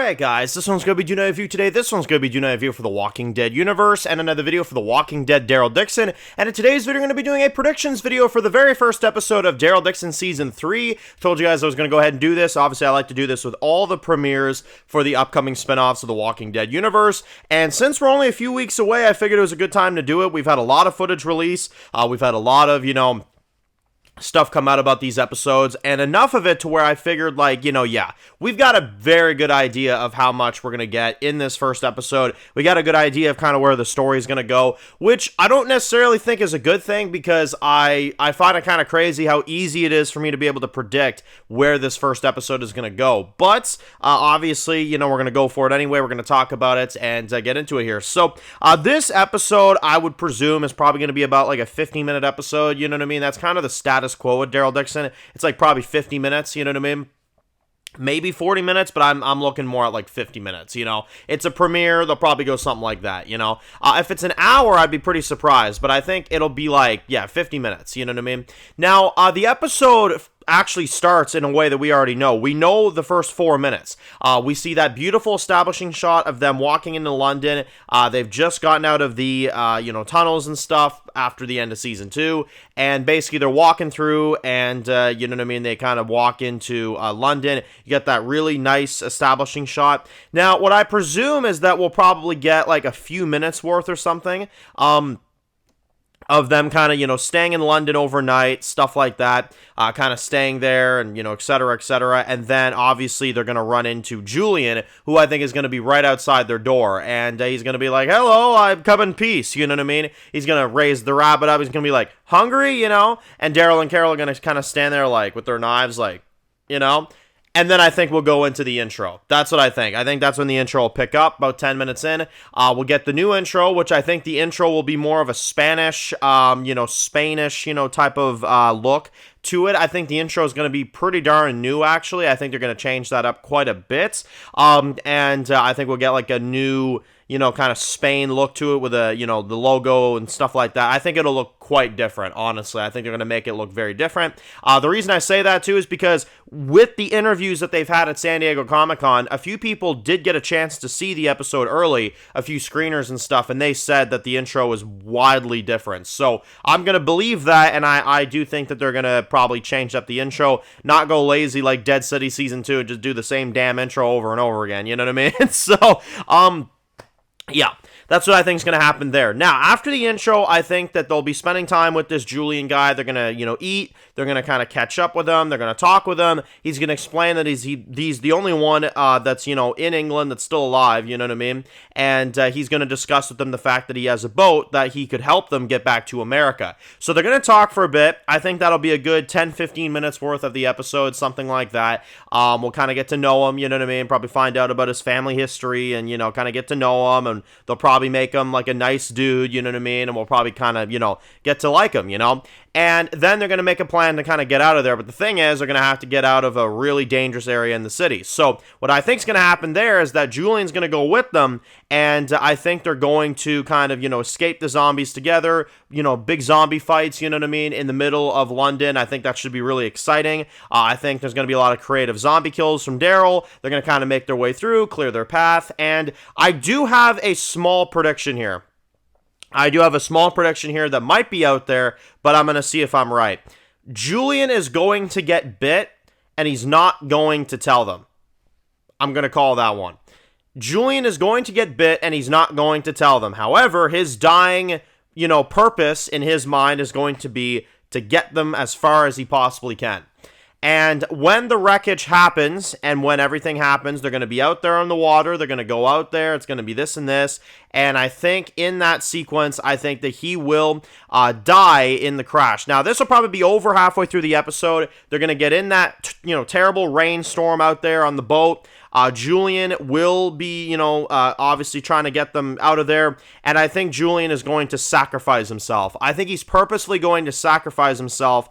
Alright guys, this one's going to be doing a review today. This one's going to be doing a review for the Walking Dead universe and another video for the Walking Dead Daryl Dixon. And in today's video, we're going to be doing a predictions video for the very first episode of Daryl Dixon Season 3. Told you guys I was going to go ahead and do this. Obviously, I like to do this with all the premieres for the upcoming spinoffs of the Walking Dead universe. And since we're only a few weeks away, I figured it was a good time to do it. We've had a lot of footage release. We've had a lot of, stuff come out about these episodes, and enough of it to where I figured, we've got a very good idea of how much we're going to get in this first episode. We got a good idea of kind of where the story is going to go, which I don't necessarily think is a good thing, because I find it kind of crazy how easy it is for me to be able to predict where this first episode is going to go. But, obviously, we're going to go for it anyway. We're going to talk about it and get into it here. So, this episode, I would presume, is probably going to be about like a 15-minute episode, you know what I mean? That's kind of the status quo with Daryl Dixon. It's like probably 50 minutes, you know what I mean? Maybe 40 minutes, but I'm looking more at like 50 minutes, It's a premiere, they'll probably go something like that, If it's an hour, I'd be pretty surprised, but I think it'll be like, 50 minutes, you know what I mean? Now, the episode actually starts in a way that we already know. We know the first 4 minutes. We see that beautiful establishing shot of them walking into London. They've just gotten out of the, tunnels and stuff after the end of Season 2, and basically they're walking through, and, they kind of walk into London. You get that really nice establishing shot. Now, what I presume is that we'll probably get, like, a few minutes worth or something, of them kind of, staying in London overnight, stuff like that, kind of staying there and, et cetera, et cetera. And then, obviously, they're going to run into Julian, who I think is going to be right outside their door. And he's going to be like, hello, I've come in peace, you know what I mean? He's going to raise the rabbit up. He's going to be like, hungry, And Daryl and Carol are going to kind of stand there, like, with their knives, like, And then I think we'll go into the intro. That's what I think. I think that's when the intro will pick up, about 10 minutes in. We'll get the new intro, which I think the intro will be more of a Spanish, Spanish, type of look to it. I think the intro is going to be pretty darn new, actually. I think they're going to change that up quite a bit. And I think we'll get like a new, kind of Spain look to it with the logo and stuff like that. I think it'll look quite different, honestly. I think they're going to make it look very different. The reason I say that, too, is because with the interviews that they've had at San Diego Comic-Con, a few people did get a chance to see the episode early, a few screeners and stuff, and they said that the intro was widely different. So I'm going to believe that, and I do think that they're going to probably change up the intro, not go lazy like Dead City Season 2 and just do the same damn intro over and over again, you know what I mean? So, yeah, that's what I think is going to happen there. Now, after the intro, I think that they'll be spending time with this Julian guy. They're going to, eat. They're going to kind of catch up with him. They're going to talk with him. He's going to explain that he's the only one that's, in England that's still alive, you know what I mean? And he's going to discuss with them the fact that he has a boat that he could help them get back to America. So they're going to talk for a bit. I think that'll be a good 10-15 minutes worth of the episode, something like that. We'll kind of get to know him, you know what I mean? Probably find out about his family history and, kind of get to know him, and they'll probably make him like a nice dude, you know what I mean? And we'll probably kind of, get to like him, And then they're going to make a plan to kind of get out of there. But the thing is, they're going to have to get out of a really dangerous area in the city. So what I think is going to happen there is that Julian's going to go with them. And I think they're going to kind of, escape the zombies together. Big zombie fights, you know what I mean, in the middle of London. I think that should be really exciting. I think there's going to be a lot of creative zombie kills from Daryl. They're going to kind of make their way through, clear their path. And I do have a small prediction here. That might be out there, but I'm going to see if I'm right. Julian is going to get bit, and he's not going to tell them. I'm going to call that one. Julian is going to get bit, and he's not going to tell them. However, his dying, purpose in his mind is going to be to get them as far as he possibly can. And when the wreckage happens and when everything happens, they're going to be out there on the water. They're going to go out there. It's going to be this and this. And I think in that sequence, I think that he will die in the crash. Now, this will probably be over halfway through the episode. They're going to get in that, terrible rainstorm out there on the boat. Julian will be, obviously trying to get them out of there. And I think Julian is going to sacrifice himself. I think he's purposely going to sacrifice himself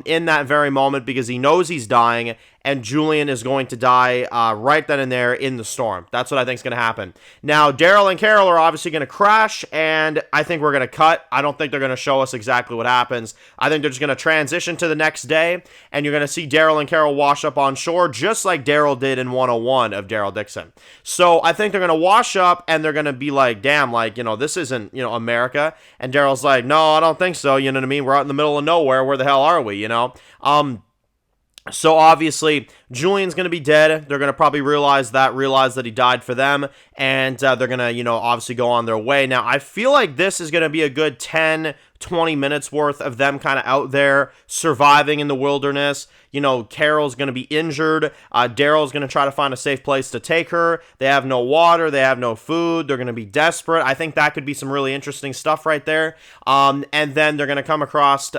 in that very moment because he knows he's dying. and Julian is going to die right then and there in the storm. That's what I think is going to happen. Now, Daryl and Carol are obviously going to crash, and I think we're going to cut. I don't think they're going to show us exactly what happens. I think they're just going to transition to the next day, and you're going to see Daryl and Carol wash up on shore, just like Daryl did in 101 of Daryl Dixon. So I think they're going to wash up, and they're going to be like, damn, like, this isn't, America. And Daryl's like, no, I don't think so. You know what I mean? We're out in the middle of nowhere. Where the hell are we, So obviously, Julian's going to be dead. They're going to probably realize that he died for them, and they're going to, obviously go on their way. Now, I feel like this is going to be a good 10, 20 minutes worth of them kind of out there surviving in the wilderness. Carol's going to be injured. Daryl's going to try to find a safe place to take her. They have no water. They have no food. They're going to be desperate. I think that could be some really interesting stuff right there. And then they're going to come across,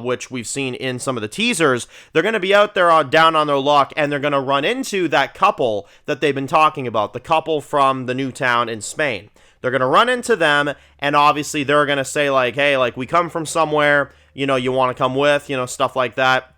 which we've seen in some of the teasers. They're going to be out there down on their luck, and they're going to run into that couple that they've been talking about, the couple from the new town in Spain. They're going to run into them, and obviously they're going to say, like, hey, like, we come from somewhere, you want to come with, stuff like that.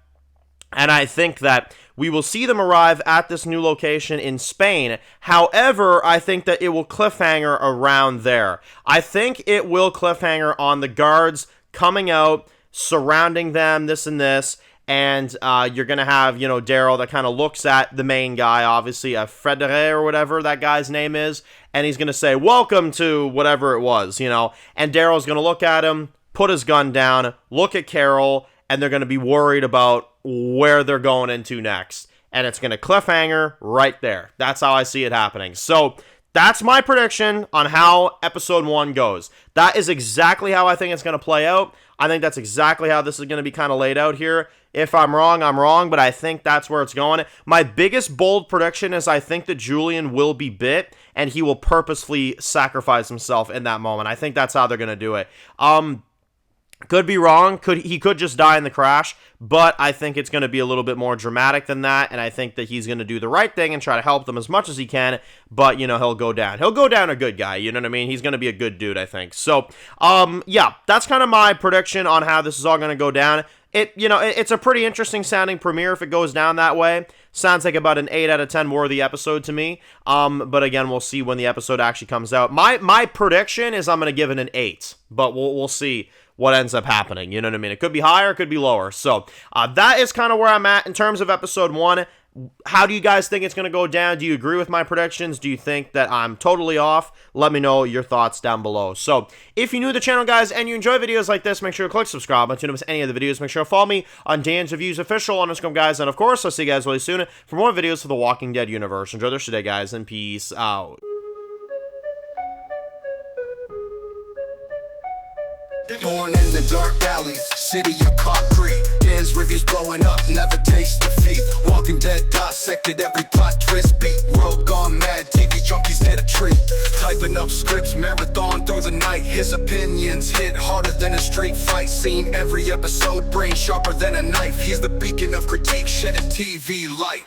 And I think that we will see them arrive at this new location in Spain. However, I think that it will cliffhanger around there. I think it will cliffhanger on the guards coming out, surrounding them, this and this. And you're going to have, Daryl that kind of looks at the main guy, obviously, Frederic or whatever that guy's name is. And he's going to say, welcome to whatever it was, And Daryl's going to look at him, put his gun down, look at Carol, and they're going to be worried about where they're going into next. And it's going to cliffhanger right there. That's how I see it happening. So that's my prediction on how episode 1 goes. That is exactly how I think it's going to play out. I think that's exactly how this is going to be kind of laid out here. If I'm wrong, I'm wrong, but I think that's where it's going. My biggest bold prediction is I think that Julian will be bit, and he will purposefully sacrifice himself in that moment. I think that's how they're going to do it. Could be wrong. He could just die in the crash, but I think it's going to be a little bit more dramatic than that, and I think that he's going to do the right thing and try to help them as much as he can, but, he'll go down. He'll go down a good guy, you know what I mean? He's going to be a good dude, I think. So, yeah, that's kind of my prediction on how this is all going to go down. It's a pretty interesting sounding premiere if it goes down that way. Sounds like about an 8 out of 10 worthy episode to me. But again, we'll see when the episode actually comes out. My prediction is I'm going to give it an 8, but we'll see what ends up happening. You know what I mean? It could be higher, it could be lower. So that is kind of where I'm at in terms of episode 1. How do you guys think it's going to go down? Do you agree with my predictions? Do you think that I'm totally off? Let me know your thoughts down below. So, if you're new to the channel, guys, and you enjoy videos like this, make sure to click subscribe button to miss any of the videos. Make sure to follow me on Dan's Reviews Official on Instagram, guys. And, of course, I'll see you guys really soon for more videos for the Walking Dead universe. Enjoy the rest of your day, guys, and peace out. Born in the dark alleys, city of concrete. Dan's reviews blowing up, never taste defeat. Walking Dead dissected every plot twist beat. World gone mad, TV junkies hit a treat. Typing up scripts, marathon through the night. His opinions hit harder than a street fight scene. Every episode, brain sharper than a knife. He's the beacon of critique, shedding TV light.